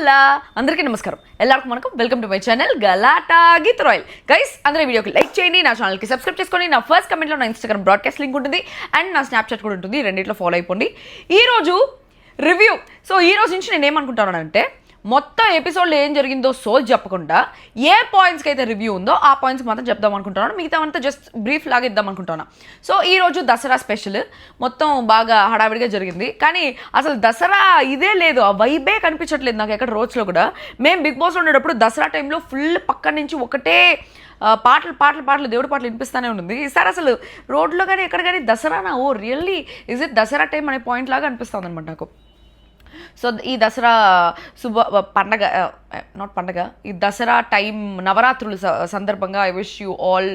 Hello అందరికీ నమస్కారం. ఎల్లరికీ welcome to my channel Galatta Geeth Royal. Guys అందరూ వీడియోకి లైక్ చేయండి, నా ఛానల్కి సబ్స్క్రైబ్ చేసుకోండి. నా ఫస్ట్ కమెంట్లో నా ఇన్స్టాగ్రామ్ బ్రాడ్కాస్ట్ లింక్ ఉంటుంది అండ్ నా స్నాప్చాట్ కూడా ఉంటుంది. రెండిట్లో ఫాలో అయిపోండి. ఈరోజు రివ్యూ. సో ఈ రోజు నుంచి నేను ఏమనుకుంటానంటే మొత్తం ఎపిసోడ్లో ఏం జరిగిందో సోల్ చెప్పకుండా ఏ పాయింట్స్కి అయితే రివ్యూ ఉందో ఆ పాయింట్స్కి మాత్రం చెప్దాం అనుకుంటున్నాను. మిగతా అంతా జస్ట్ బ్రీఫ్ లాగా ఇద్దాం అనుకుంటున్నాను. సో ఈరోజు దసరా స్పెషల్ మొత్తం బాగా హడావిడిగా జరిగింది. కానీ అసలు దసరా ఇదే లేదు, ఆ వైబే కనిపించట్లేదు నాకు ఎక్కడ రోజులో కూడా. మేము బిగ్ బాస్లో ఉండేటప్పుడు దసరా టైంలో ఫుల్ పక్క నుంచి ఒకటే పాటలు దేవుడి పాటలు వినిపిస్తూనే ఉంటుంది. ఈసారి అసలు రోడ్లో కానీ ఎక్కడ కానీ దసరానా oh really is it Dasara time అనే పాయింట్ లాగా అనిపిస్తుంది అనమాట నాకు. సో ఈ దసరా పండగ ఈ దసరా టైం నవరాత్రుల సందర్భంగా I wish you all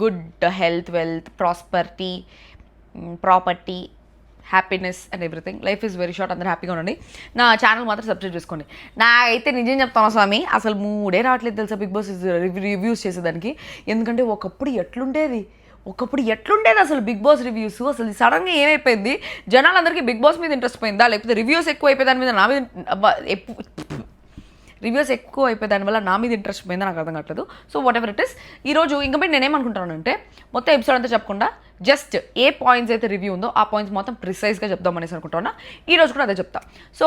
good health, wealth, prosperity, property, happiness and everything. Life is very short. అందరూ హ్యాపీగా ఉండండి. నా ఛానల్ మాత్రం సబ్స్క్రైబ్ చేసుకోండి. నా అయితే నిజం చెప్తాను స్వామి, అసలు మూడే రావట్లేదు తెలుసా బిగ్ బాస్ రివ్యూస్ చేసేదానికి. ఎందుకంటే ఒకప్పుడు ఎట్లుండేది అసలు బిగ్ బాస్ రివ్యూస్. అసలు సడన్గా ఏమైపోయింది, జనాలందరికీ బిగ్ బాస్ మీద ఇంట్రెస్ట్ పోయిందా, లేకపోతే రివ్యూస్ ఎక్కువ అయిపోయి దాని మీద నా మీద నా మీద ఇంట్రెస్ట్ పోయిందా నాకు అర్థం కావట్లేదు. So what ever it is, ఈరోజు ఇంకా పోయి నేనేమనుకుంటానంటే మొత్తం ఎపిసోడ్ అంతా చెప్పకుండా జస్ట్ ఏ పాయింట్స్ అయితే రివ్యూ ఉందో ఆ పాయింట్స్ మొత్తం ప్రిసైజ్గా చెప్దామనేసి అనుకుంటున్నా. ఈరోజు కూడా అదే చెప్తా. సో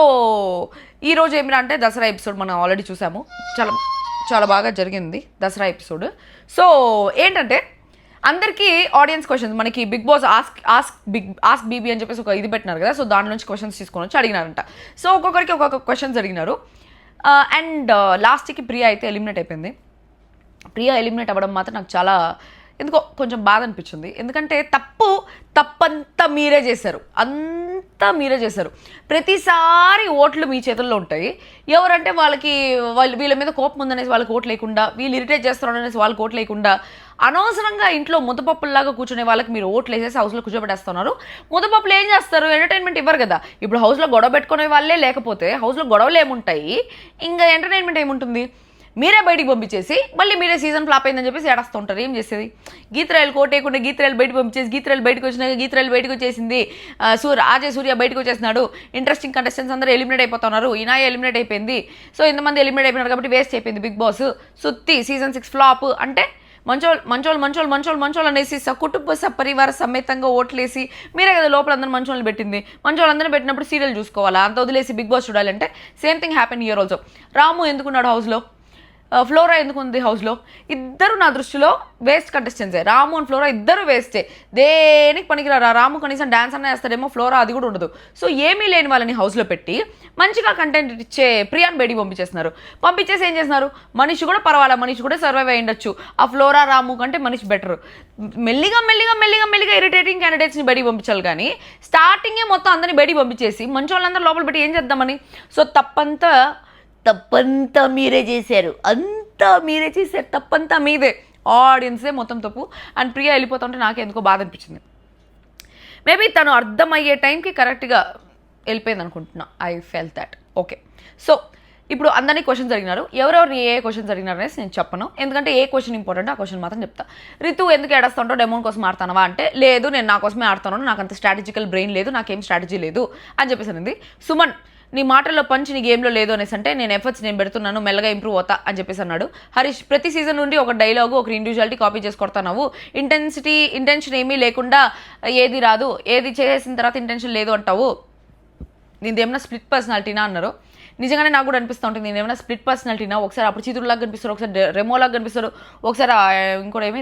ఈరోజు ఏమిరా అంటే దసరా ఎపిసోడ్ మనం ఆల్రెడీ చూసాము. చాలా బాగా జరిగింది దసరా ఎపిసోడ్. సో ఏంటంటే అందరికీ ఆడియన్స్ క్వశ్చన్స్, మనకి బిగ్ బాస్ ఆస్క్ బీబీ అని చెప్పేసి ఒక ఇది పెట్టినారు కదా. సో దాని నుంచి క్వశ్చన్స్ తీసుకొని వచ్చి అడిగినారంట. సో ఒక్కొక్కరికి ఒక్కొక్క క్వశ్చన్స్ అడిగినారు. అండ్ లాస్ట్కి ప్రియా అయితే ఎలిమినేట్ అయిపోయింది. ప్రియా ఎలిమినేట్ అవ్వడం మాత్రం నాకు చాలా ఎందుకో కొంచెం బాధ అనిపించింది. ఎందుకంటే తప్పంతా మీరే చేశారు, అంతా మీరే చేశారు. ప్రతిసారి ఓట్లు మీ చేతుల్లో ఉంటాయి. ఎవరంటే వీళ్ళ మీద కోపం ఉందనేసి వాళ్ళకి ఓట్లు లేకుండా, వీళ్ళు ఇరిటేట్ చేస్తున్నారు అనేసి వాళ్ళకి ఓట్లు లేకుండా, అనవసరంగా ఇంట్లో ముద్దపప్పుల్లాగా కూర్చునే వాళ్ళకి మీరు ఓట్లు వేసేసి హౌస్లో కూర్చోబెట్టేస్తున్నారు. ముద్దపప్పులు ఏం చేస్తారు, ఎంటర్టైన్మెంట్ ఇవ్వరు కదా. ఇప్పుడు హౌస్లో గొడవ పెట్టుకునే వాళ్ళే లేకపోతే హౌస్లో గొడవలు ఏముంటాయి, ఇంకా ఎంటర్టైన్మెంట్ ఏముంటుంది. మీరే బయటికి పంపించేసి మళ్ళీ మీరే సీజన్ ఫ్లాప్ అయిందని చెప్పేసి ఏడుస్తూ ఉంటారు. ఏం చేసేది, గీతరాయలు కోటేయకుండా గీతరాయలు బయటకు పంపించేసి, గీతరాయలు బయటకు వచ్చినాక గీతరాయలు బయటకు వచ్చేసింది, సూర్య బయటకు వచ్చేసినాడు, ఇంట్రెస్టింగ్ కంటెస్టెంట్స్ అందరూ ఎలిమినేట్ అయిపోతున్నారు, ఇనాయ ఎలిమినేట్ అయిపోయింది. సో ఇంతమంది ఎలిమినేట్ అయిపోయినారు కాబట్టి వేస్ట్ అయిపోయింది బిగ్ బాస్. సుత్తి సీజన్ 6 ఫ్లాప్ అంటే మంచోళ్ళు అనేసి కుటుంబ సపరివార సమేతంగా ఓట్లేసి మీరే కదా లోపల అందరూ మంచోళ్ళని పెట్టింది. మంచోళ్ళందరూ పెట్టినప్పుడు సీరియల్ చూసుకోవాలా, అంత వదిలేసి బిగ్ బాస్ చూడాలంటే same thing happen here also. Ramu ఎందుకున్నాడు హౌస్లో, ఫ్లోరా ఎందుకు ఉంది హౌస్లో, ఇద్దరు నా దృష్టిలో వేస్ట్ కంటెస్టెంట్సే. రాము అండ్ ఫ్లోరా ఇద్దరు వేస్టే, దేనికి పనికిరారా. రాము కనీసం డాన్స్ అన్న వేస్తాడేమో, ఫ్లోరా అది కూడా ఉండదు. సో ఏమీ లేని వాళ్ళని హౌస్లో పెట్టి మంచిగా కంటెంట్ ఇచ్చే ప్రియాన్ బయటికి పంపించేసి ఏం చేస్తున్నారు, మనిషి కూడా పర్వాలా, మనిషి కూడా సర్వైవ్ అయ్యి ఉండొచ్చు. ఆ ఫ్లోరా రాము కంటే మనిషి బెటర్. మెల్లిగా ఇరిటేటింగ్ క్యాండిడేట్స్ని బయటికి పంపించాలి. కానీ స్టార్టింగే మొత్తం అందరినీ బయటికి పంపించేసి మంచి వాళ్ళందరూ లోపల పెట్టి ఏం చేద్దామని. సో తప్పంతా మీరే చేశారు, తప్పంతా మీదే, ఆడియన్సే మొత్తం తప్పు. అండ్ ప్రియా వెళ్ళిపోతుంటే నాకే ఎందుకో బాధ అనిపించింది. మేబీ తను అర్థమయ్యే టైంకి కరెక్ట్గా వెళ్ళిపోయింది అనుకుంటున్నా. I fell that. Okay, so ఇప్పుడు అందరినీ క్వశ్చన్స్ అడిగినారు. ఎవరెవరిని ఏ క్వశ్చన్స్ అడిగినారు అనేసి నేను చెప్పను, ఎందుకంటే ఏ క్వశ్చన్ ఇంపార్టెంట్ ఆ క్వశ్చన్ మాత్రం చెప్తా. రితు ఎందుకు ఏడేస్తుంటో డెమోన్ కోసం ఆడతానవా అంటే, లేదు నేను నా కోసమే ఆడుతాను, నాకు అంత స్ట్రాటజికల్ బ్రెయిన్ లేదు, నాకేం స్ట్రాటజీ లేదు అని చెప్పేసి. సుమన్ నీ మాటల్లో పంచి నీ గేమ్లో లేదు అనేసి అంటే, నేను ఎఫర్ట్స్ నేను పెడుతున్నాను, మెల్లగా ఇంప్రూవ్ అవుతా అని చెప్పేసి అన్నాడు. హరీష్ ప్రతి సీజన్ నుండి ఒక డైలాగు ఒక ఇండివిజువాలిటీ కాపీ చేసి కొడతావు, ఇంటెన్షన్ ఏమీ లేకుండా ఏది రాదు, ఏది చేసిన తర్వాత ఇంటెన్షన్ లేదు అంటావు, నీదేమన్నా స్ప్లిట్ పర్సనాలిటీనా అన్నారు. నిజంగానే నాకు కూడా అనిపిస్తూ ఉంటుంది, నేను ఏమైనా స్ప్లిట్ పర్సనాలిటీనా. ఒకసారి అప్పుడు చీతురులాగా కనిపిస్తాడు, ఒకసారి రెమోలాగా కనిపిస్తాడు, ఒకసారి ఇంకోటి ఏమి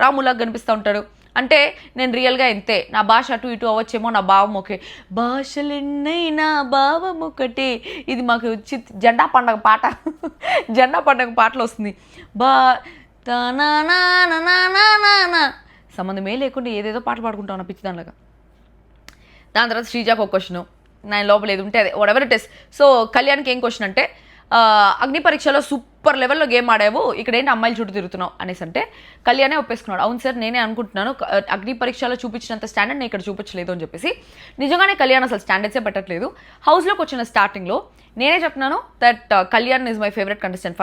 రాములాగా కనిపిస్తూ ఉంటాడు. అంటే నేను రియల్గా ఇంతే, నా భాష అటు ఇటు అవ్వచ్చేమో, నా భావం ఒకే, భాషలెన్నైనా భావం ఒకటే. ఇది మాకు జెండా పండగ పాటలో వస్తుంది. సంబంధమే లేకుండా ఏదేదో పాటలు పాడుకుంటాను నా పిచ్చి దానిలాగా. దాని తర్వాత శ్రీజాకు ఒక క్వశ్చను, నా లోపల ఏది ఉంటే అదే what ever it is. So కళ్యాణ్కి ఏం క్వశ్చన్ అంటే, అగ్ని పరీక్షలో సూపర్ లెవెల్లో గేమ్ ఆడావు, ఇక్కడ ఏంటి అమ్మాయిలు చుట్టూ తిరుగుతున్నావు అనేసి అంటే కళ్యాణే ఒప్పేసుకున్నాడు. అవును సార్ నేనే అనుకుంటున్నాను, అగ్ని పరీక్షలో చూపించినంత స్టాండర్డ్ నేను ఇక్కడ చూపించలేదు అని చెప్పేసి. నిజంగానే కళ్యాణ్ అసలు స్టాండర్డ్సే పెట్టట్లేదు. హౌస్లోకి వచ్చిన స్టార్టింగ్లో నేనే చెప్తున్నాను that Kalyan is my favourite contestant.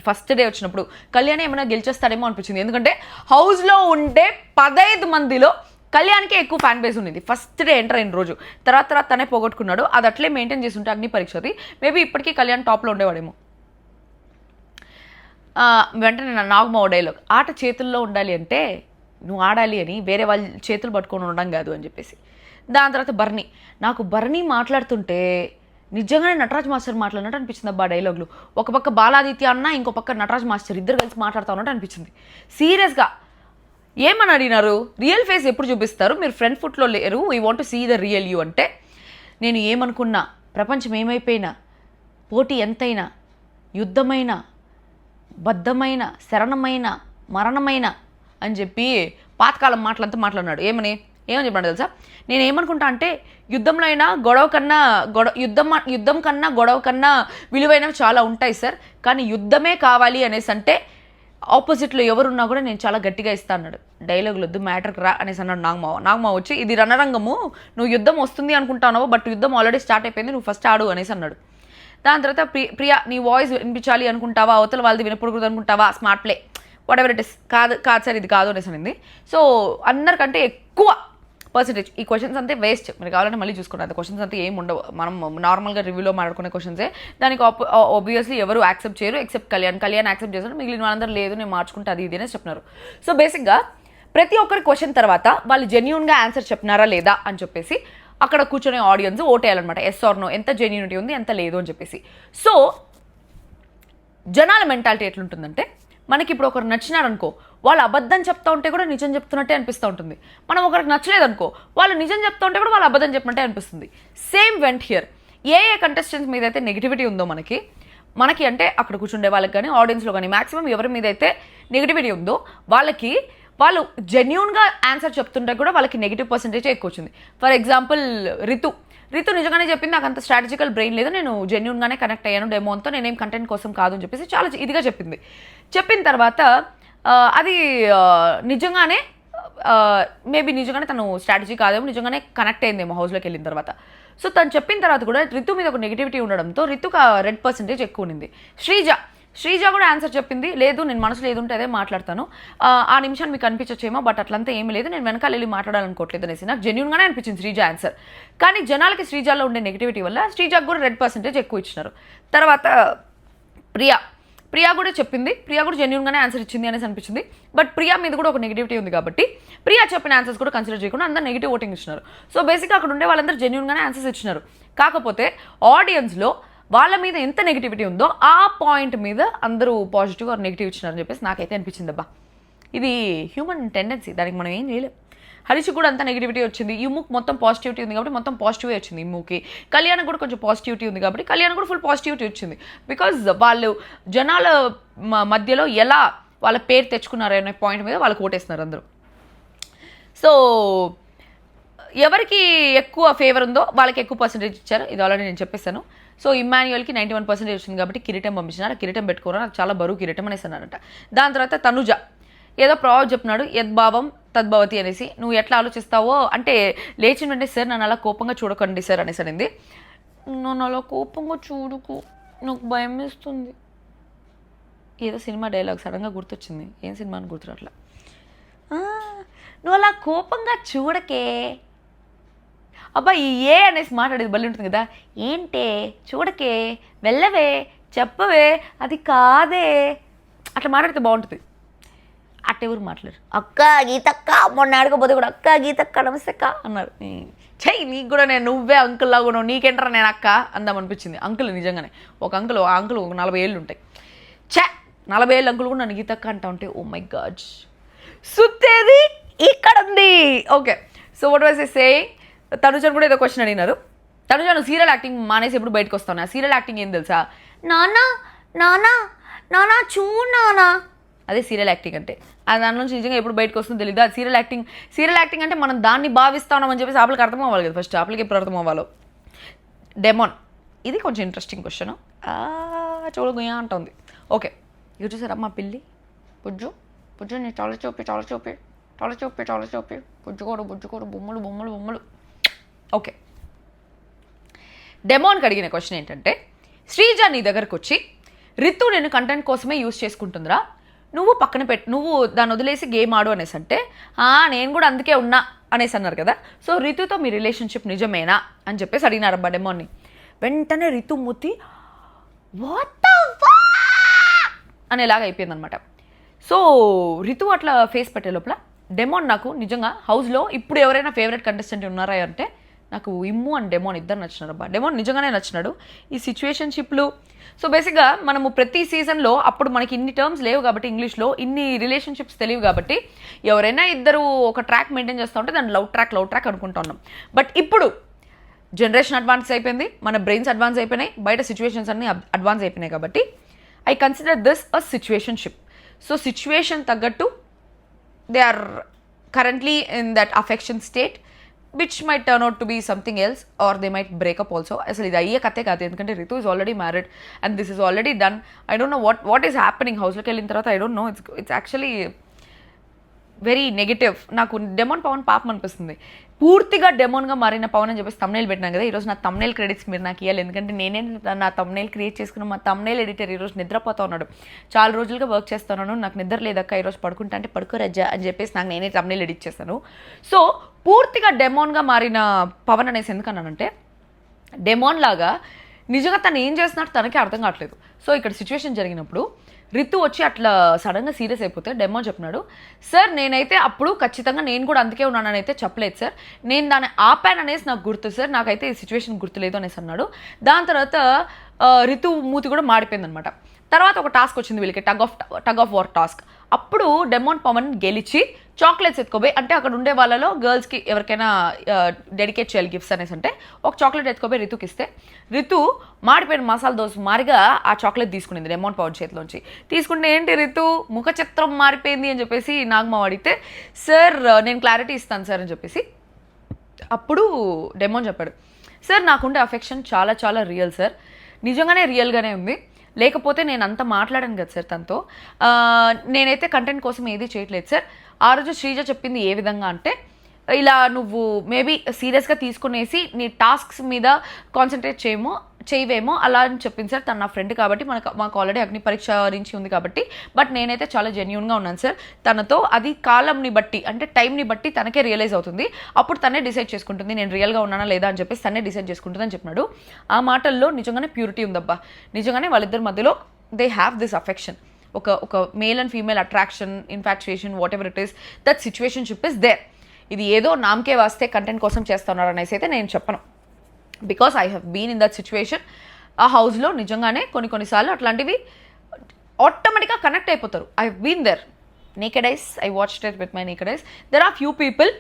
First day వచ్చినప్పుడు కళ్యాణ్ ఏమైనా గెలిచేస్తాడేమో అనిపించింది. ఎందుకంటే హౌస్లో ఉండే 15 మందిలో కళ్యాణ్కే ఎక్కువ ఫ్యాన్ బేస్ ఉంది ఫస్ట్ డే ఎంటర్ అయిన రోజు. తర్వాత తనే పోగొట్టుకున్నాడు. అది అట్లే మెయింటైన్ చేస్తుంటే అగ్ని పరీక్షది మేబీ ఇప్పటికీ కళ్యాణ్ టాప్లో ఉండేవాడేమో. వెంటనే నాగమో డైలాగ్, ఆట చేతుల్లో ఉండాలి అంటే నువ్వు ఆడాలి అని వేరే వాళ్ళ చేతులు పట్టుకొని ఉండడం కాదు అని చెప్పేసి. దాని తర్వాత బర్నీ, నాకు బర్నీ మాట్లాడుతుంటే నిజంగానే నటరాజ్ మాస్టర్ మాట్లాడినట్టు అనిపించింది అబ్బా డైలాగులు. ఒక పక్క బాలాదిత్య అన్న, ఇంకో పక్క నటరాజ్ మాస్టర్ ఇద్దరు కలిసి మాట్లాడుతూ ఉన్నట్టు అనిపించింది. సీరియస్గా ఏమని అడిగినారు, రియల్ ఫేస్ ఎప్పుడు చూపిస్తారు, మీరు ఫ్రంట్ ఫుట్లో లేరు, we want to see the real you అంటే, నేను ఏమనుకున్నా, ప్రపంచం ఏమైపోయినా, పోటీ ఎంతైనా, యుద్ధమైన, బద్ధమైన, శరణమైన, మరణమైన అని చెప్పి పాతకాలం మాటలంతా మాట్లాడినాడు. ఏమని చెప్పాడు తెలుసా, నేను ఏమనుకుంటా అంటే యుద్ధంలో అయినా యుద్ధం కన్నా గొడవ కన్నా విలువైనవి చాలా ఉంటాయి సార్, కానీ యుద్ధమే కావాలి అనేసి అంటే ఆపోజిట్లో ఎవరున్నా కూడా నేను చాలా గట్టిగా ఇస్తా అన్నాడు. డైలాగులు వద్దు మ్యాటర్కి రా అనేసి అన్నాడు నాగమావ వచ్చి, ఇది రణరంగము, నువ్వు యుద్ధం వస్తుంది అనుకుంటావు, బట్ యుద్ధం ఆల్రెడీ స్టార్ట్ అయిపోయింది, నువ్వు ఫస్ట్ ఆడు అనేసి అన్నాడు. దాని తర్వాత ప్రియా నీ వాయిస్ వినిపించాలి అనుకుంటావా, అవతల వాళ్ళది వినపడకూడదు అనుకుంటావా, smart play whatever it is, కాదు సార్ ఇది కాదు అనేసి అనింది. సో అందరికంటే ఎక్కువ పర్సెంటేజ్ ఈ క్వశ్చన్స్ అంతే వేస్ట్, మీరు కావాలంటే మళ్ళీ చూసుకున్నారు. క్వశ్చన్స్ అంతా ఏమి ఉండవు, మనం నార్మల్గా రివ్యూలో మాట్లాడుకునే క్వశ్చన్సే. దానికి ఆబ్వియస్లీ ఎవరు యాక్సెప్ట్ చేయరు ఎక్సెప్ట్ కళ్యాణ్ యాక్సెప్ట్ చేశారు, మిగిలిన వాళ్ళందరూ లేదు నేను మార్చుకుంటే అది ఇది అనేసి చెప్తున్నారు. సో బేసిక్గా ప్రతి ఒక్కరి క్వశ్చన్ తర్వాత వాళ్ళు జెన్యూన్గా ఆన్సర్ చెప్పినారా లేదా అని చెప్పేసి అక్కడ కూర్చొని ఆడియన్స్ ఓటేయాలన్నమాట, ఎస్ ఆర్ నో, ఎంత జెన్యూనిటీ ఉంది ఎంత లేదు అని చెప్పేసి. సో జనాల మెంటాలిటీ ఎట్లుంటుందంటే, మనకి ఇప్పుడు ఒకరు నచ్చినారనుకో, వాళ్ళు అబద్ధం చెప్తా ఉంటే కూడా నిజం చెప్తున్నట్టే అనిపిస్తూ ఉంటుంది. మనం ఒకరికి నచ్చలేదనుకో, వాళ్ళు నిజం చెప్తా ఉంటే కూడా వాళ్ళు అబద్ధం చెప్పినట్టే అనిపిస్తుంది. Same vent here. A contestants మీద అయితే నెగిటివిటీ ఉందో మనకి అంటే అక్కడ కూర్చుండే వాళ్ళకి కానీ ఆడియన్స్లో కానీ మ్యాక్సిమం ఎవరి మీద అయితే నెగిటివిటీ ఉందో వాళ్ళు జెన్యూన్గా ఆన్సర్ చెప్తుంటే కూడా వాళ్ళకి నెగిటివ్ పర్సెంటేజ్ ఎక్కువ వచ్చింది. ఫర్ ఎగ్జాంపుల్ రితు నిజంగానే చెప్పింది, నాకు అంత స్ట్రాటజికల్ బ్రెయిన్ లేదు, నేను జెన్యూన్గానే కనెక్ట్ అయ్యాను డెమోన్తో, నేనేం కంటెంట్ కోసం కాదు అని చెప్పేసి చాలా ఇదిగా చెప్పిన తర్వాత అది నిజంగానే మేబీ నిజంగానే తను స్ట్రాటజీ కాదేమో, నిజంగానే కనెక్ట్ అయిందేమో హౌస్లోకి వెళ్ళిన తర్వాత. సో తను చెప్పిన తర్వాత కూడా రితు మీద ఒక నెగిటివిటీ ఉండడంతో రితుకు రెడ్ పర్సెంటేజ్ ఎక్కువ ఉంది. శ్రీజ కూడా ఆన్సర్ చెప్పింది, లేదు నేను మనసులో ఏదుంటే అదే మాట్లాడతాను, ఆ నిమిషాన్ని మీకు అనిపించచ్చేమో, బట్ అట్లంతా ఏమీ లేదు, నేను వెనకాల వెళ్ళి మాట్లాడాలనుకోవట్లేదు అనేసి. నాకు జెన్యూన్గానే అనిపించింది శ్రీజ ఆన్సర్. కానీ జనాలకి శ్రీజాలో ఉండే నెగిటివిటీ వల్ల శ్రీజాకు కూడా రెడ్ పర్సెంటేజ్ ఎక్కువ ఇచ్చినారు. తర్వాత ప్రియా కూడా చెప్పింది, ప్రియా కూడా జెన్యూన్గానే ఆన్సర్ ఇచ్చింది అనేసి అనిపించింది. బట్ ప్రియా మీద కూడా ఒక నెగిటివిటీ ఉంది కాబట్టి ప్రియా చెప్పిన ఆన్సర్స్ కూడా కన్సిడర్ చేయకుండా అందరూ నెగిటివ్ ఓటింగ్ ఇచ్చినారు. సో బేసిక్గా అక్కడ ఉండే వాళ్ళందరూ జెన్యూన్గానే ఆన్సర్స్ ఇచ్చినారు. కాకపోతే ఆడియన్స్లో వాళ్ళ మీద ఎంత నెగిటివిటీ ఉందో ఆ పాయింట్ మీద అందరూ పాజిటివ్ ఆర్ నెగిటివ్ ఇచ్చినారని చెప్పేసి నాకైతే అనిపించింది. అబ్బా ఇది హ్యూమన్ టెండెన్సీ, దానికి మనం ఏం చేయలేం. హరీష్ కూడా అంత నెగిటివిటీ వచ్చింది, ఈ మూక్ మొత్తం పాజిటివిటీ ఉంది కాబట్టి మొత్తం పాజిటివే వచ్చింది ఈ మూకి. కళ్యాణ్ కూడా కొంచెం పాజిటివిటీ ఉంది కాబట్టి కళ్యాణ్ కూడా ఫుల్ పాజిటివిటీ వచ్చింది. బికాజ్ వాళ్ళు జనాల మధ్యలో ఎలా వాళ్ళ పేరు తెచ్చుకున్నారు అనే పాయింట్ మీద వాళ్ళకి ఓటేస్తున్నారు అందరూ. సో ఎవరికి ఎక్కువ ఫేవర్ ఉందో వాళ్ళకి ఎక్కువ పర్సెంటేజ్ ఇచ్చారు, ఇది ఆల్రెడీ నేను చెప్పేశాను. సో ఇమ్మాన్యుయల్కి 91% వచ్చింది కాబట్టి కిరీటం పంపించినారు, కిరీటం పెట్టుకోరా, నాకు చాలా బరువు కిరీటం అనేసి అన్నారంట. దాని తర్వాత తనుజ ఏదో ప్రాబ్లం చెప్పినాడు, యద్భావం తద్భవతి అనేసి, నువ్వు ఎట్లా ఆలోచిస్తావో అంటే లేచిన వెంటనే సార్ నన్ను అలా కోపంగా చూడకండి సార్ అనేసి అనింది. నన్ను అలా కోపంగా చూడుకు, నాకు భయం వేస్తుంది. ఏదో సినిమా డైలాగ్ సడన్గా గుర్తొచ్చింది, ఏం సినిమా అని గుర్తురాట్లా. నువ్వు అలా కోపంగా చూడకే, అబ్బా ఈ ఏ అనేసి మాట్లాడేది బలి ఉంటుంది కదా, ఏంటే చూడకే, వెళ్ళవే, చెప్పవే, అది కాదే, అట్లా మాట్లాడితే బాగుంటుంది. అట్టెవరు మాట్లాడరు. అక్క గీతక్క మొన్న ఆడుకోపోతే కూడా అక్క గీతక్క నమస్తే అక్క అన్నారు. చెయ్యి నీకు కూడా నేను నువ్వే అంకుల్ లాగా ఉన్నావు, నీకేంటారా నేను అక్క అందామనిపించింది. అంకుల్ నిజంగానే ఒక అంకుల్ 40 ఏళ్ళు ఉంటాయి. 40 ఏళ్ళు అంకుల్ కూడా నన్ను గీతక్క అంటా ఉంటే ఓ మై గాడ్, సుత్తేది ఇక్కడ ఉంది. Okay, so what was I saying, తనుజను కూడా ఏదో క్వశ్చన్ అడిగినారు. తనుజ నువ్వు సీరియల్ యాక్టింగ్ మానేసి ఎప్పుడు బయటకు వస్తావు, సీరియల్ యాక్టింగ్ ఏం తెలుసా, నానా నానా నానా నానా, అదే సీరియల్ యాక్టింగ్ అంటే. అది దాని నుంచి నిజంగా ఎప్పుడు బయటకు వస్తుందో తెలియదు. అది సీరియల్ యాక్టింగ్ అంటే మనం దాన్ని భావిస్తామని చెప్పేసి ఆపలకి అర్థం అవ్వాలి కదా, ఫస్ట్ ఆపలకి ఎప్పుడు అర్థం అవ్వాలో. డెమోన్, ఇది కొంచెం ఇంట్రెస్టింగ్ క్వశ్చన్, చూడగుయా అంటుంది. ఓకే, ఇక చూసారా అమ్మ పిల్లి పుజ్జు నీ చాలా చూపి బుజ్జుకోడు బొమ్మలు. ఓకే, డెమోన్కి అడిగిన క్వశ్చన్ ఏంటంటే, శ్రీజ నీ దగ్గరకు వచ్చి రితు నేను కంటెంట్ కోసమే యూజ్ చేసుకుంటుందిరా, నువ్వు పక్కన నువ్వు దాన్ని వదిలేసి గేమ్ ఆడు అనేసి అంటే, నేను కూడా అందుకే ఉన్నా అనేసి అన్నారు కదా. సో రితుతో మీ రిలేషన్షిప్ నిజమేనా అని చెప్పేసి అడిగినారబ్బా డెమోన్ని. వెంటనే రితు మూతి వాట్ ద అనేలాగా అయిపోయింది అనమాట. సో రితు అట్లా ఫేస్ పెట్టే లోపల డెమోన్ నాకు నిజంగా హౌస్లో ఇప్పుడు ఎవరైనా ఫేవరెట్ కంటెస్టెంట్ ఉన్నారా అంటే నాకు ఇమ్ము అండ్ డెమోన్ ఇద్దరు నచ్చినారు అబ్బా. డెమోన్ నిజంగానే నచ్చినాడు. ఈ సిచ్యువేషన్షిప్లు సో బేసిక్గా మనము ప్రతి సీజన్లో అప్పుడు మనకి ఇన్ని టర్మ్స్ లేవు కాబట్టి ఇంగ్లీష్లో ఇన్ని రిలేషన్షిప్స్ తెలియవు కాబట్టి ఎవరైనా ఇద్దరు ఒక ట్రాక్ మెయింటైన్ చేస్తూ ఉంటే దాన్ని లవ్ ట్రాక్ అనుకుంటా ఉన్నాం. బట్ ఇప్పుడు జనరేషన్ అడ్వాన్స్ అయిపోయింది, మన బ్రెయిన్స్ అడ్వాన్స్ అయిపోయినాయి, బయట సిచ్యువేషన్స్ అన్నీ అడ్వాన్స్ అయిపోయినాయి కాబట్టి I consider this a situationship. So situation తగ్గట్టు they are currently in that affection state which might turn out to be something else or they might breakup also. అసలు ఇది అయ్యే కథే కాదు, ఎందుకంటే Ritu is already married and this is already done. I don't know what is happening హౌస్లోకి వెళ్ళిన తర్వాత. I don't know, it's actually very negative. నాకు డెమోన్ పవన్ పాపం అనిపిస్తుంది. పూర్తిగా డెమోన్గా మారిన పవన్ అని చెప్పేసి తమ్నైల్ పెట్టినాను కదా. ఈరోజు నా తమ్నైల్ క్రెడిట్స్ మీరు నాకు ఇవ్వాలి, ఎందుకంటే నేనే నా తమ్నైల్ క్రియేట్ చేసుకున్న మా తమ్నైల్ ఎడిటర్ ఈరోజు నిద్రపోతా ఉన్నాడు. చాలా రోజులుగా వర్క్ చేస్తున్నాను, నాకు నిద్ర లేదక్క, ఈరోజు పడుకుంటా అంటే పడుకోరజ్జా అని చెప్పేసి నాకు నేనే తమ్నైల్ ఎడిట్ చేశాను. సో పూర్తిగా డెమోన్గా మారిన పవన్ అనేసి ఎందుకన్నానంటే డెమోన్ లాగా నిజంగా తను ఏం చేస్తున్నాడు తనకే అర్థం కావట్లేదు. సో ఇక్కడ సిచ్యువేషన్ జరిగినప్పుడు రితు వచ్చి అట్లా సడన్గా సీరియస్ అయిపోతే డెమోన్ చెప్పినాడు, సార్ నేనైతే అప్పుడు ఖచ్చితంగా నేను కూడా అందుకే ఉన్నానని అయితే చెప్పలేదు సార్, నేను దాన్ని ఆపాను అనేసి నాకు గుర్తు సార్, నాకైతే ఈ సిచ్యువేషన్ గుర్తులేదు అనేసి అన్నాడు. దాని తర్వాత రితు మూతి కూడా మాడిపోయింది అనమాట. తర్వాత ఒక టాస్క్ వచ్చింది వీళ్ళకి, టగ్ ఆఫ్ వార్ టాస్క్. అప్పుడు డెమోన్ పవన్ గెలిచి చాక్లెట్స్ ఎత్తుకోపోయి, అంటే అక్కడ ఉండే వాళ్ళలో గర్ల్స్కి ఎవరికైనా డెడికేట్ చేయాలి గిఫ్ట్స్ అనేసి అంటే ఒక చాక్లెట్ ఎత్తుకోపోయి రితుకి ఇస్తే రితు మాడిపోయిన మసాలా దోశ మారిగా ఆ చాక్లెట్ తీసుకునింది డెమోన్ పవన్ చేతిలోంచి. తీసుకుంటే ఏంటి రితు ముఖ చిత్రం మారిపోయింది అని చెప్పేసి నాగమావ అడిగితే సార్ నేను క్లారిటీ ఇస్తాను సార్ అని చెప్పేసి అప్పుడు డెమోన్ చెప్పాడు, సార్ నాకుండే అఫెక్షన్ చాలా చాలా రియల్ సార్, నిజంగానే రియల్గానే ఉంది, లేకపోతే నేను అంత మాట్లాడాను కదా సార్ తనతో, నేనైతే కంటెంట్ కోసం ఏది చేయట్లేదు సార్. ఆ రోజు శ్రీజ చెప్పింది ఏ విధంగా అంటే ఇలా నువ్వు మేబీ సీరియస్గా తీసుకునేసి నీ టాస్క్స్ మీద కాన్సన్ట్రేట్ చేయవేమో అలా అని చెప్పింది సార్. తను నా ఫ్రెండ్ కాబట్టి మాకు ఆల్రెడీ అగ్ని పరీక్ష నుంచి ఉంది కాబట్టి, బట్ నేనైతే చాలా జెన్యూన్గా ఉన్నాను సార్ తనతో. అది కాలంని బట్టి అంటే టైంని బట్టి తనకే రియలైజ్ అవుతుంది, అప్పుడు తనే డిసైడ్ చేసుకుంటుంది నేను రియల్గా ఉన్నానా లేదా అని చెప్పేసి తనే డిసైడ్ చేసుకుంటుంది అని చెప్పినాడు. ఆ మాటల్లో నిజంగానే ప్యూరిటీ ఉందబ్బా. నిజంగానే వాళ్ళిద్దరి మధ్యలో దే హ్యావ్ దిస్ అఫెక్షన్, ఒక male and female attraction, infatuation, whatever it is, that situationship is there. ఇది ఏదో నామకే వాస్తే కంటెంట్ కోసం చేస్తున్నారు అనేసి అయితే నేను చెప్పను, because I have been in that situation. ఆ హౌస్లో నిజంగానే కొన్నిసార్లు అట్లాంటివి ఆటోమేటిక్గా కనెక్ట్ అయిపోతారు. I have been there, naked eyes, I watched it with my naked eyes. There are few people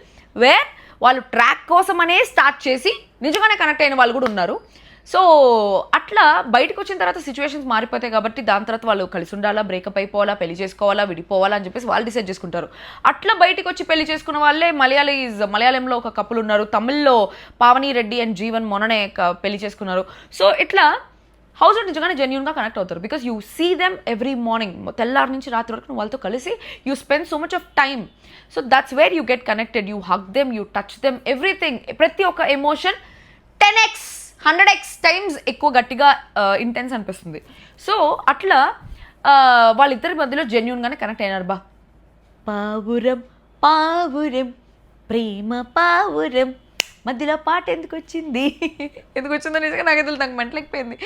where వాళ్ళు ట్రాక్ కోసమనే స్టార్ట్ చేసి నిజంగానే కనెక్ట్ అయిన వాళ్ళు కూడా ఉన్నారు. సో అట్లా బయటకు వచ్చిన తర్వాత సిచ్యువేషన్స్ మారిపోతాయి కాబట్టి దాని తర్వాత వాళ్ళు కలిసి ఉండాలా, బ్రేకప్ అయిపోవాలా, పెళ్లి చేసుకోవాలా, విడిపోవాలా అని చెప్పేసి వాళ్ళు డిసైడ్ చేసుకుంటారు. అట్లా బయటకు వచ్చి పెళ్లి చేసుకున్న వాళ్ళే మలయాళంలో ఒక కపుల్ ఉన్నారు, తమిళ్లో పావని రెడ్డి అండ్ జీవన్ మొన్ననే పెళ్లి చేసుకున్నారు. సో ఇట్లా హౌస్లో నిజంగానే జెన్యూన్గా కనెక్ట్ అవుతారు, because you see them every morning, తెల్లారి నుంచి రాత్రి వరకు నువ్వు వాళ్ళతో కలిసి you spend so much of time. So that's where you get connected, you hug them, you touch them, everything, ప్రతి ఒక్క ఎమోషన్ 10x 100x టైమ్స్ ఎక్కువ గట్టిగా ఇంటెన్స్ అనిపిస్తుంది. సో అట్లా వాళ్ళిద్దరి మధ్యలో జెన్యూన్గానే కనెక్ట్ అయినారు. పావురం పావురం ప్రేమ పావురం మధ్యలో పాట ఎందుకు వచ్చిందో నిజంగా నాకు తెలియదు, నాకు మెంటలెక్కిపోయింది,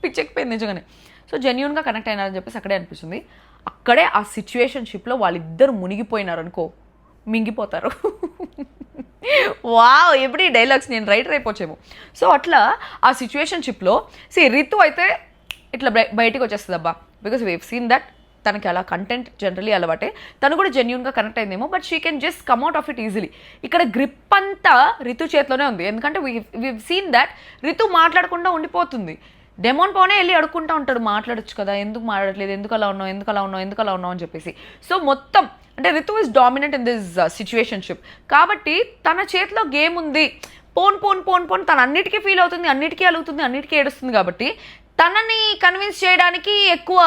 పిచ్చెక్కిపోయింది నిజంగానే. సో జెన్యూన్గా కనెక్ట్ అయినారని చెప్పేసి అక్కడే అనిపిస్తుంది. అక్కడే ఆ సిచ్యువేషన్షిప్లో వాళ్ళిద్దరు మునిగిపోయినారు అనుకో, మింగిపోతారు. వావ్, ఎప్పుడు ఈ డైలాగ్స్ నేను రైటర్ అయిపోవచ్చేమో. సో అట్లా ఆ సిచ్యువేషన్షిప్లో రితు అయితే ఇట్లా బయటికి వచ్చేస్తుంది అబ్బా, because we have seen that తనకి అలా కంటెంట్ జనరలీ అలవాటే, తను కూడా జెన్యూన్గా కనెక్ట్ అయిందేమో, but she can just come out of it easily. ఇక్కడ గ్రిప్ అంతా రితు చేతిలోనే ఉంది, ఎందుకంటే వీ సీన్ దట్ రితు మాట్లాడకుండా ఉండిపోతుంది. డెమోన్ పవనే వెళ్ళి అడుక్కుంటూ ఉంటాడు, మాట్లాడొచ్చు కదా, ఎందుకు మాట్లాడట్లేదు, ఎందుకు అలా ఉన్నావు అని చెప్పేసి. సో మొత్తం అంటే Ritu is dominant in this situationship కాబట్టి తన చేతిలో గేమ్ ఉంది. పోన్ తను అన్నిటికీ ఫీల్ అవుతుంది, అన్నిటికీ అలుగుతుంది, అన్నిటికీ ఏడుస్తుంది కాబట్టి తనని కన్విన్స్ చేయడానికి ఎక్కువ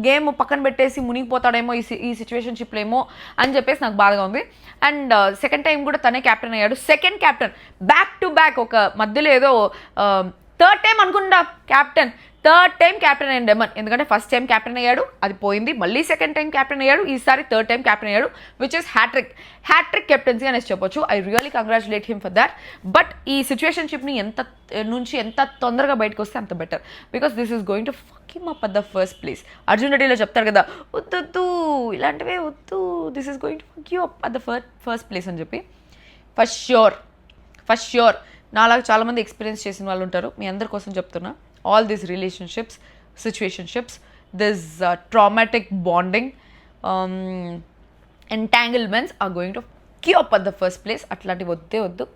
గేమ్ పక్కన పెట్టేసి మునిగిపోతాడేమో ఈ సిచ్యువేషన్షిప్లో ఏమో అని చెప్పేసి నాకు బాధగా ఉంది. అండ్ సెకండ్ టైం కూడా తనే క్యాప్టెన్ అయ్యాడు, second captain back to back. ఒక మధ్యలో ఏదో థర్డ్ టైం అనుకుంటా క్యాప్టెన్ థర్డ్ టైం క్యాప్టెన్ అయ్యాడు డెమన్. ఎందుకంటే ఫస్ట్ టైం క్యాప్టెన్ అయ్యాడు, అది పోయింది. మళ్ళీ సెకండ్ టైం క్యాప్టెన్ అయ్యాడు, ఈసారి థర్డ్ టైం క్యాప్టెన్ అయ్యాడు, విచ్ ఇస్ హ్యాట్రిక్ కెప్టెన్సీ అనేసి చెప్పొచ్చు. I really congratulate him for that. But ఈ సిచ్యువేషన్షిప్ని ఎంత తొందరగా బయటకు వస్తే అంత better, because this is going to fuck him up at the first place. Arjun రెడ్డిలో చెప్తారు కదా, వద్దు ఇలాంటివే వద్దు, this is going to fuck you up at the first place అని చెప్పి. ఫస్ట్ ష్యూర్ నాలాగా చాలామంది ఎక్స్పీరియన్స్ చేసిన వాళ్ళు ఉంటారు. మీ అందరి కోసం చెప్తున్నా, all these relationships, situationships, this traumatic bonding, entanglements are going to key up at the first place. అట్లాంటివి వద్దు.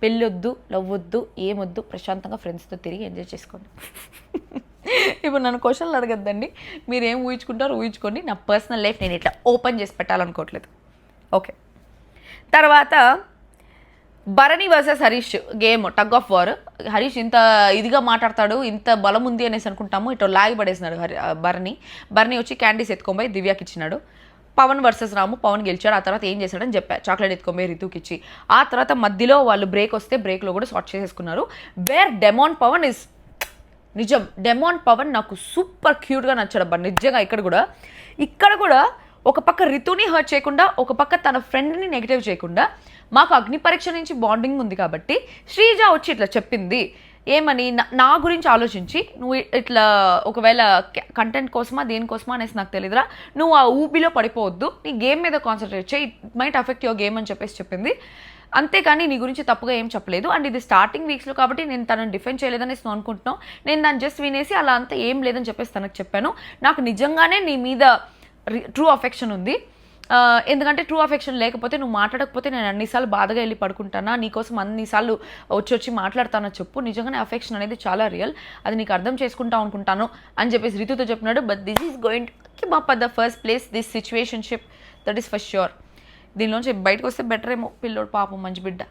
పెళ్ళి వద్దు, లవ్ వద్దు, ఏమొద్దు. ప్రశాంతంగా ఫ్రెండ్స్తో తిరిగి ఎంజాయ్ చేసుకోండి. ఇప్పుడు నన్ను క్వశ్చన్లు అడగద్దండి, మీరు ఏం ఊహించుకోండి. నా పర్సనల్ లైఫ్ నేను ఇట్లా ఓపెన్ చేసి పెట్టాలనుకోవట్లేదు. ఓకే, తర్వాత Bharani versus Harish game, tug of war. Harish ఇంత ఇదిగా మాట్లాడతాడు, ఇంత బలం ఉంది అనేసి అనుకుంటాము, ఇటు లాగి పడేసినాడు భరణి వచ్చి క్యాండీస్ ఎత్తుకొని దివ్యాకి ఇచ్చినాడు. పవన్ వర్సెస్ రాము, పవన్ గెలిచాడు. ఆ తర్వాత ఏం చేశాడని చెప్పా, చాక్లెట్ ఎత్తుకొని రితుకి ఇచ్చి. ఆ తర్వాత మధ్యలో వాళ్ళు బ్రేక్ వస్తే బ్రేక్లో కూడా సార్ట్ చేసేసుకున్నారు. వేర్ డెమాన్ పవన్ ఇస్ నిజం, డెమాన్ పవన్ నాకు సూపర్ క్యూట్గా నచ్చాడబ్బా నిజంగా. ఇక్కడ కూడా ఒక పక్క రితుని హర్ట్ చేయకుండా, ఒక పక్క తన ఫ్రెండ్ని నెగిటివ్ చేయకుండా, మాకు అగ్ని పరీక్ష నుంచి బాండింగ్ ఉంది కాబట్టి శ్రీజ వచ్చి ఇట్లా చెప్పింది ఏమని, నా గురించి ఆలోచించి, నువ్వు ఇట్లా ఒకవేళ కంటెంట్ కోసమా దేనికోసమా అనేసి నాకు తెలియదురా, నువ్వు ఆ ఊబిలో పడిపోవద్దు, నీ గేమ్ మీద కాన్సన్ట్రేట్ చేయి, it might affect your game అని చెప్పేసి చెప్పింది. అంతేకాని నీ గురించి తప్పుగా ఏం చెప్పలేదు. అండ్ ఇది స్టార్టింగ్ వీక్స్లో కాబట్టి నేను తనని డిఫెండ్ చేయలేదనేసి నేను అనుకుంటున్నాను. నేను దాన్ని జస్ట్ వినేసి అలా అంతా ఏం లేదని చెప్పేసి తనకు చెప్పాను. నాకు నిజంగానే నీ మీద ట్రూ అఫెక్షన్ ఉంది. ఎందుకంటే ట్రూ అఫెక్షన్ లేకపోతే, నువ్వు మాట్లాడకపోతే నేను అన్నిసార్లు బాధగా వెళ్ళి పడుకుంటానా, నీకోసం అన్నిసార్లు వచ్చి మాట్లాడతానో చెప్పు. నిజంగానే అఫెక్షన్ అనేది చాలా రియల్, అది నీకు అర్థం చేసుకుంటా అనుకుంటాను అని చెప్పేసి రితుతో చెప్పినాడు. But this is going to keep up at the first place, this situationship, that is for sure. దీనిలోంచి బయటకు వస్తే బెటర్ ఏమో, పిల్లోడు పాపం మంచి బిడ్డ.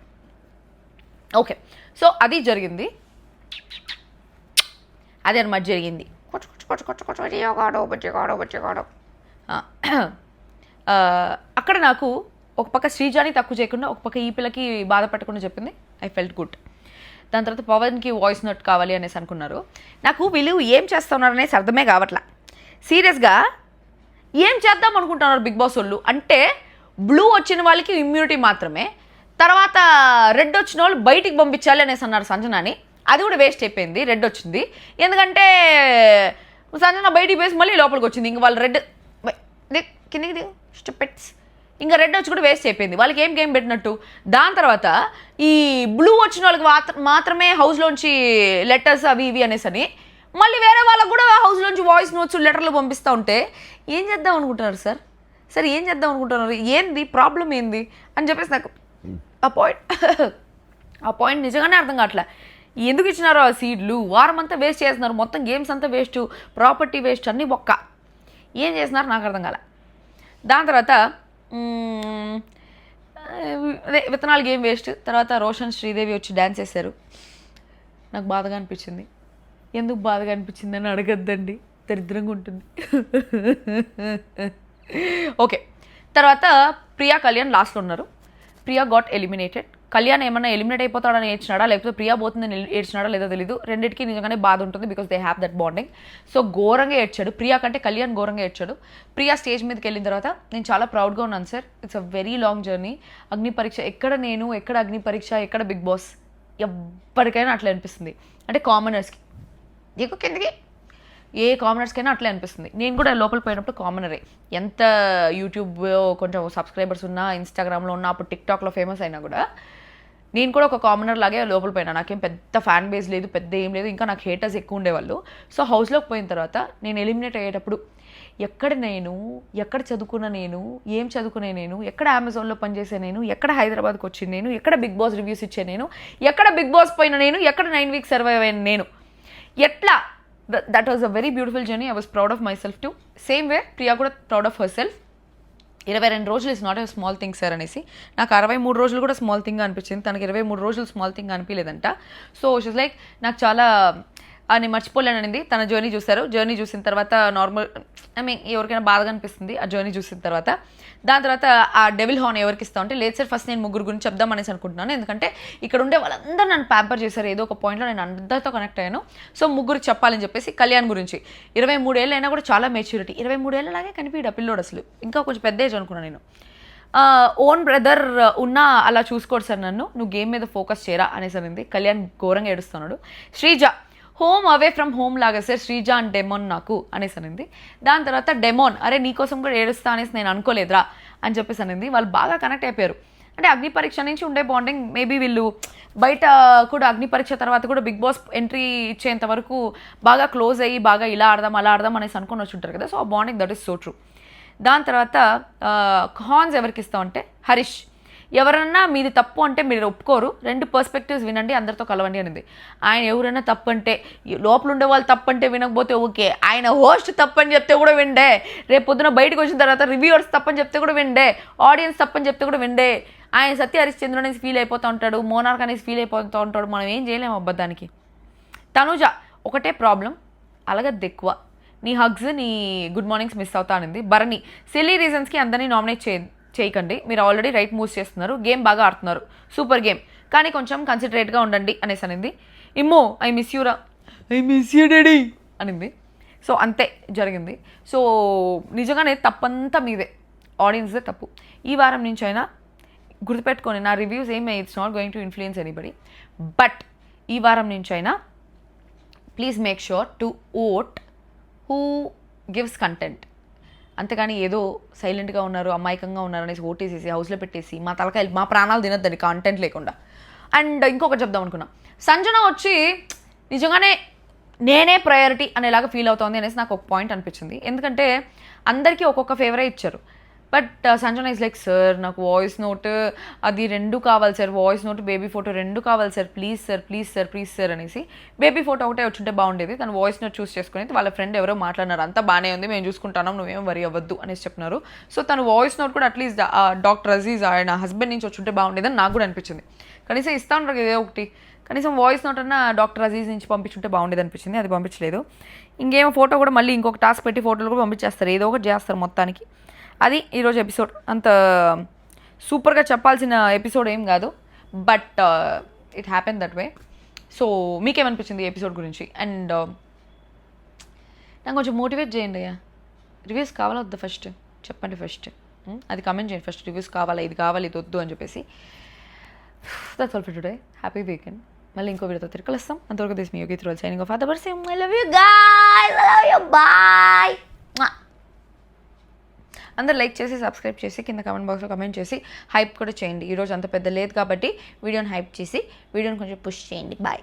ఓకే, సో అది జరిగింది, అది అనమాట జరిగింది. అక్కడ నాకు ఒక పక్క శ్రీజాని తక్కువ చేయకుండా, ఒక పక్క ఈ పిల్లకి బాధ పెట్టకుండా చెప్పింది. I felt good. దాని తర్వాత పవన్కి వాయిస్ నోట్ కావాలి అనేసి అనుకున్నారు. నాకు వీళ్ళు ఏం చేస్తున్నారు అనేసి అర్థమే కావట్లా. సీరియస్గా ఏం చేద్దాం అనుకుంటున్నారు బిగ్ బాస్ వాళ్ళు అంటే, బ్లూ వచ్చిన వాళ్ళకి ఇమ్యూనిటీ మాత్రమే, తర్వాత రెడ్ వచ్చిన వాళ్ళు బయటికి పంపించాలి అనేసి అన్నారు సంజనాని. అది కూడా వేస్ట్ అయిపోయింది, రెడ్ వచ్చింది. ఎందుకంటే సంజన బయటికి వేసి మళ్ళీ లోపలికి వచ్చింది. ఇంక వాళ్ళు రెడ్ కిందికి స్టూపిడ్స్, ఇంకా రెడ్ వచ్చి కూడా వేస్ట్ అయిపోయింది. వాళ్ళకి ఏం గేమ్ పెట్టినట్టు. దాని తర్వాత ఈ బ్లూ వచ్చిన వాళ్ళకి మాత్రమే హౌస్లోంచి లెటర్స్ అవి ఇవి అనేసని, మళ్ళీ వేరే వాళ్ళకు కూడా హౌస్లోంచి వాయిస్ నోట్స్ లెటర్లు పంపిస్తూ ఉంటే ఏం చేద్దాం అనుకుంటున్నారు సార్ ఏం చేద్దాం అనుకుంటున్నారు, ఏంది ప్రాబ్లం ఏంది అని చెప్పేసి నాకు ఆ పాయింట్ నిజంగానే అర్థం కావట్లే. ఎందుకు ఇచ్చినారో ఆ సీడ్లు, వారం అంతా వేస్ట్ చేస్తున్నారు, మొత్తం గేమ్స్ అంతా వేస్ట్, ప్రాపర్టీ వేస్ట్, అన్నీ బొక్క. ఏం చేస్తున్నారు నాకు అర్థం కాలే. దాని తర్వాత అదే విత్తనాలు గేమ్ వేస్ట్. తర్వాత రోషన్ శ్రీదేవి వచ్చి డ్యాన్స్ చేశారు. నాకు బాధగా అనిపించింది. ఎందుకు బాధగా అనిపించింది అని అడగద్దండి, దరిద్రంగా ఉంటుంది. ఓకే, తర్వాత ప్రియా కళ్యాణ్ లాస్ట్లో ఉన్నారు. Priya got eliminated. కళ్యాణ్ ఏమన్నా ఎలిమినేట్ అయిపోతాడని ఏడ్చినాడా, లేకపోతే ప్రియా పోతుందని ఏడ్చినాడా లేదో తెలీదు. రెండింటికి నిజంగానే బాధ ఉంటుంది, because they have that bonding. So ఘోరంగా ఏడ్చాడు ప్రియా కంటే, కళ్యాణ్ ఘోరంగా ఏడ్చాడు. ప్రియా స్టేజ్ మీదకి వెళ్ళిన తర్వాత నేను చాలా ప్రౌడ్గా ఉన్నాను sir, it's a very long journey. అగ్ని పరీక్ష ఎక్కడ నేను, ఎక్కడ అగ్ని పరీక్ష, ఎక్కడ బిగ్ బాస్, ఎప్పటికైనా అట్లా అనిపిస్తుంది. అంటే కామనర్స్కి దిగు కిందకి, ఏ కామనర్స్కైనా అట్లే అనిపిస్తుంది. నేను కూడా లోపల పోయినప్పుడు కామనరే. ఎంత యూట్యూబ్ కొంచెం సబ్స్క్రైబర్స్ ఉన్నా, ఇన్స్టాగ్రామ్లో ఉన్నా, అప్పుడు టిక్టాక్లో ఫేమస్ అయినా కూడా నేను కూడా ఒక కామనర్ లాగే లోపల పోయినా. నాకేం పెద్ద ఫ్యాన్ బేస్ లేదు, పెద్ద ఏం లేదు, ఇంకా నాకు హేటర్స్ ఎక్కువ ఉండేవాళ్ళు. సో హౌస్లోకి పోయిన తర్వాత నేను ఎలిమినేట్ అయ్యేటప్పుడు ఎక్కడ నేను, ఎక్కడ చదువుకున్న నేను, ఏం చదువుకునే నేను, ఎక్కడ అమెజాన్లో పనిచేసే నేను, ఎక్కడ హైదరాబాద్కి వచ్చింది నేను, ఎక్కడ బిగ్ బాస్ రివ్యూస్ ఇచ్చే నేను, ఎక్కడ బిగ్ బాస్ పోయిన నేను, ఎక్కడ 9 వీక్స్ సర్వైవ్ అయిన నేను, ఎట్లా. That was a very beautiful journey. I was proud of my self to. Same way Priya కూడా ప్రౌడ్ ఆఫ్ హర్ సెల్ఫ్. 22 రోజులు is not a small thing sir అనేసి. నాకు 63 రోజులు కూడా స్మాల్ థింగ్గా అనిపించింది, తనకి 23 రోజులు స్మాల్ థింగ్ అనిపించలేదంట. సో షీస్ లైక్ నాకు చాలా అని మర్చిపోలేననింది. తన జర్నీ చూశారు. జర్నీ చూసిన తర్వాత నార్మల్ ఎవరికైనా బాధగా అనిపిస్తుంది ఆ జర్నీ చూసిన తర్వాత. దాని తర్వాత ఆ డెవిల్ హార్న్ ఎవరికి ఇస్తాం అంటే, లేదు సార్ ఫస్ట్ నేను ముగ్గురు గురించి చెప్దాం అనేసి అనుకుంటున్నాను. ఎందుకంటే ఇక్కడ ఉండే వాళ్ళందరూ నన్ను ప్యాంపర్ చేశారు. ఏదో ఒక పాయింట్లో నేను అందరితో కనెక్ట్ అయ్యాను. సో ముగ్గురు చెప్పాలని చెప్పేసి కళ్యాణ్ గురించి. 23 ఏళ్ళు అయినా కూడా చాలా మెచ్యూరిటీ. 23 ఏళ్ళలాగే కనిపించడు పిల్లోడు అసలు. ఇంకా కొంచెం పెద్ద ఏజ్ అనుకున్నాను నేను. ఓన్ బ్రదర్ ఉన్నా అలా చూసుకోడు సార్ నన్ను, నువ్వు గేమ్ మీద ఫోకస్ చేయరా అనేసి అనింది. కళ్యాణ్ ఘోరంగా ఏడుస్తున్నాడు. Sreeja home away from home లాగా సార్ శ్రీజ అండ్ డెమోన్ నాకు అనేసి అనింది. దాని తర్వాత డెమోన్ అరే నీకోసం కూడా ఏడుస్తా అనేసి నేను అనుకోలేదురా అని చెప్పేసి అనింది. వాళ్ళు బాగా కనెక్ట్ అయిపోయారు. అంటే అగ్ని పరీక్ష నుంచి ఉండే బాండింగ్ మేబీ వీళ్ళు బయట కూడా అగ్ని పరీక్ష తర్వాత కూడా బిగ్ బాస్ ఎంట్రీ ఇచ్చేంత వరకు బాగా క్లోజ్ అయ్యి బాగా ఇలా ఆడదాం అలా ఆడదాం అనేసి అనుకుని వచ్చి ఉంటారు కదా. సో ఆ bonding that is so true. దాని తర్వాత హార్న్స్ ఎవరికి ఇస్తామంటే హరీష్. ఎవరన్నా మీది తప్పు అంటే మీరు ఒప్పుకోరు, 2 పర్స్పెక్టివ్స్ వినండి, అందరితో కలవండి అనింది. ఆయన ఎవరైనా తప్పంటే లోపల ఉండే వాళ్ళు తప్పంటే వినకపోతే ఓకే, ఆయన హోస్ట్ తప్పని చెప్తే కూడా విండే, రేపు పొద్దున బయటకు వచ్చిన తర్వాత రివ్యూవర్స్ తప్పని చెప్తే కూడా విండే, ఆడియన్స్ తప్పని చెప్తే కూడా విండే. ఆయన సత్య హరిశ్చంద్రుడు అనేసి ఫీల్ అయిపోతూ ఉంటాడు, మోనార్క్ అనేసి ఫీల్ అయిపోతూ ఉంటాడు. మనం ఏం చేయలేము అబద్ధానికి. తనుజ ఒకటే ప్రాబ్లం, అలగద్దు ఎక్కువ, నీ హగ్స్ నీ గుడ్ మార్నింగ్స్ మిస్ అవుతా అనింది. భరణి సిల్లీ రీజన్స్కి అందరినీ నామినేట్ చేయకండి, మీరు ఆల్రెడీ రైట్ మూవ్స్ చేస్తున్నారు, గేమ్ బాగా ఆడుతున్నారు, సూపర్ గేమ్, కానీ కొంచెం కన్సిడరేట్గా ఉండండి అనేసి అనింది. ఇమ్మో ఐ మిస్ యూరా, ఐ మిస్ యూ డాడీ అనింది. సో అంతే జరిగింది. సో నిజంగానే తప్పంతా మీదే, ఆడియన్స్దే తప్పు. ఈ వారం నుంచి అయినా గుర్తుపెట్టుకొని, నా రివ్యూస్ ఏమీ it's not going to influence anybody, but ఈ వారం నుంచి అయినా please make sure to vote who gives content. అంతేగాని ఏదో సైలెంట్గా ఉన్నారు, అమాయకంగా ఉన్నారు అనేసి ఓటేసేసి హౌస్లో పెట్టేసి మా తలకాయలు మా ప్రాణాలు తినద్దని కంటెంట్ లేకుండా. అండ్ ఇంకొకటి చెప్దాం అనుకున్నా, సంజన వచ్చి నిజంగానే నేనే ప్రయారిటీ అనేలాగా ఫీల్ అవుతోంది అనేసి నాకు ఒక పాయింట్ అనిపించింది. ఎందుకంటే అందరికీ ఒక్కొక్క ఫేవరే ఇచ్చారు, but Sanjana is like sir నాకు వాయిస్ నోట్ అది 2 కావాలి sir, voice note baby photo 2 కావాలి sir, please sir please sir please sir అనేసి. బేబీ ఫోటో ఒకటే వచ్చుంటే బాగుండేది, తను వాయిస్ నోట్ చూస్ చేసుకునేది. వాళ్ళ ఫ్రెండ్ ఎవరో మాట్లాడినారు, అంతా బాగానే ఉంది మేము చూసుకుంటాం నువ్వేం వరి అవ్వద్దు అనేసి చెప్తున్నారు. సో తను వాయిస్ నోట్ కూడా అట్లీస్ట్ డాక్టర్ అజీజ్ ఆయన హస్బెండ్ నుంచి వచ్చుంటే బాగుండేదని నాకు కూడా అనిపించింది. కనీసం ఇస్తా ఉంటారు ఏదో ఒకటి, కనీసం వాయిస్ నోట్ అన్న డాక్టర్ అజీజ్ నుంచి పంపించుంటే బాగుండేది అనిపించింది, అది పంపించలేదు. ఇంకేమో ఫోటో కూడా మళ్ళీ ఇంకొక టాస్క్ పెట్టి ఫోటోలు కూడా పంపించేస్తారు, ఏదో ఒకటి చేస్తారు మొత్తానికి. అది ఈరోజు ఎపిసోడ్. అంత సూపర్గా చెప్పాల్సిన ఎపిసోడ్ ఏం కాదు, but it happen that way. So మీకేమనిపించింది ఎపిసోడ్ గురించి? అండ్ నాకు కొంచెం మోటివేట్ చేయండి అయ్యా. రివ్యూస్ కావాలా వద్దా ఫస్ట్ చెప్పండి, ఫస్ట్ అది కమెంట్ చేయండి ఫస్ట్. రివ్యూస్ కావాలా, ఇది కావాలి, ఇది వద్దు అని చెప్పేసి. That's all for today. Happy weekend. మళ్ళీ ఇంకో వీడియోతో తిరిగి కలుస్తాం. అంతవరకు దిస్ మీ యోగి త్రోల్ signing off. Other person I love you guys, I love you, bye. అందరు లైక్ చేసి సబ్స్క్రైబ్ చేసి కింద కమెంట్ బాక్స్లో కమెంట్ చేసి హైప్ కూడా చేయండి. ఈరోజు అంత పెద్ద లేదు కాబట్టి వీడియోని హైప్ చేసి వీడియోని కొంచెం పుష్ చేయండి. బాయ్.